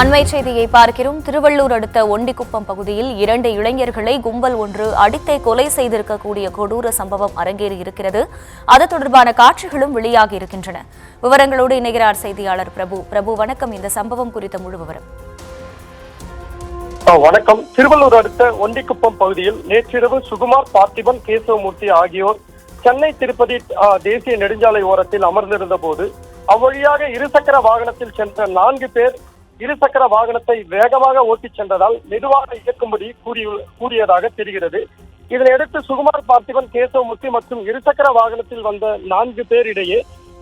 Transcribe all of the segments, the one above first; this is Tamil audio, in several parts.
அண்மை செய்தியை பார்க்கிறோம். திருவள்ளூர் அடுத்த ஒண்டிக்குப்பம் பகுதியில் 2 இளைஞர்களை கும்பல் ஒன்று அடித்தே கொலை செய்திருக்கக்கூடிய கொடூர சம்பவம் அரங்கேறி இருக்கிறது. அது தொடர்பான காட்சிகளும் வெளியாகி இருக்கின்றன. விவரங்களோடு இணைகிறார் செய்தியாளர் பிரபு. பிரபு, வணக்கம். இந்த சம்பவம் குறித்த முழு விவரம். வணக்கம். திருவள்ளூர் அடுத்த ஒண்டிக்குப்பம் பகுதியில் நேற்றிரவு சுகுமார், பார்த்திபன், கேசவமூர்த்தி ஆகியோர் சென்னை திருப்பதி தேசிய நெடுஞ்சாலை ஓரத்தில் அமர்ந்திருந்த போது அவ்வழியாக இருசக்கர வாகனத்தில் சென்ற 4 பேர் இருசக்கர வாகனத்தை வேகமாக ஓட்டிச் சென்றதால் மெதுவாக இயக்கும்படி கூறியதாக தெரிகிறது. இதனையடுத்து சுகுமார், பார்த்திபன், கேசவமூர்த்தி மற்றும் இருசக்கர வாகனத்தில் வந்த 4 பேர் இடையே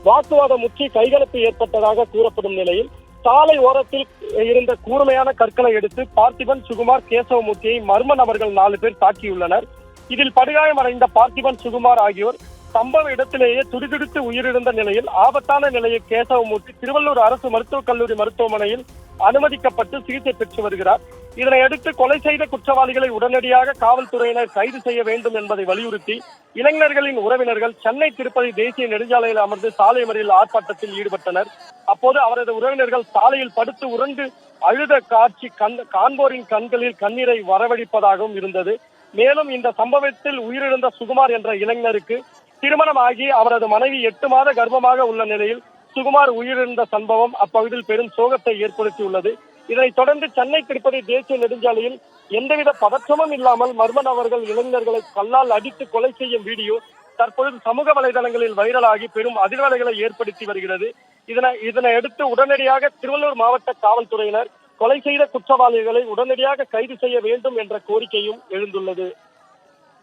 வாக்குவாதம் முற்றி கைகலப்பு ஏற்பட்டதாக கூறப்படும் நிலையில் சாலை ஓரத்தில் இருந்த கூர்மையான கற்களை எடுத்து பார்த்திபன், சுகுமார், கேசவமூர்த்தியை மர்ம நபர்கள் 4 பேர் தாக்கியுள்ளனர். இதில் படுகாயமடைந்த பார்த்திபன், சுகுமார் ஆகியோர் சம்பவ இடத்திலேயே துடிதுடித்து உயிரிழந்த நிலையில் ஆபத்தான நிலையில் கேசவமூர்த்தி திருவள்ளூர் அரசு மருத்துவக் கல்லூரி மருத்துவமனையில் அனுமதிக்கப்பட்டு சிகிச்சை பெற்று வருகிறார். இதனையடுத்து கொலை செய்த குற்றவாளிகளை உடனடியாக காவல்துறையினர் கைது செய்ய வேண்டும் என்பதை வலியுறுத்தி இளைஞர்களின் உறவினர்கள் சென்னை திருப்பதி தேசிய நெடுஞ்சாலையில் அமர்ந்து சாலை மறியல் ஆர்ப்பாட்டத்தில் ஈடுபட்டனர். அப்போது அவரது உறவினர்கள் சாலையில் படுத்து உருண்டு அழுத காட்சி காண்போரின் கண்களில் கண்ணீரை வரவழைப்பதாகவும் இருந்தது. மேலும் இந்த சம்பவத்தில் உயிரிழந்த சுகுமார் என்ற இளைஞருக்கு திருமணமாகி அவரது மனைவி 8 மாத கர்ப்பமாக உள்ள நிலையில் சுகுமார் உயிரிழந்த சம்பவம் அப்பகுதியில் பெரும் சோகத்தை ஏற்படுத்தியுள்ளது. இதனைத் தொடர்ந்து சென்னை திருப்பதி தேசிய நெடுஞ்சாலையில் எந்தவித பதற்றமும் இல்லாமல் மர்ம நபர்கள் இளைஞர்களை கல்லால் அடித்து கொலை செய்யும் வீடியோ தற்பொழுது சமூக வலைதளங்களில் வைரலாகி பெரும் அதிர்வலைகளை ஏற்படுத்தி வருகிறது. இதனையடுத்து உடனடியாக திருவள்ளூர் மாவட்ட காவல்துறையினர் கொலை செய்த குற்றவாளிகளை உடனடியாக கைது செய்ய வேண்டும் என்ற கோரிக்கையும் எழுந்துள்ளது.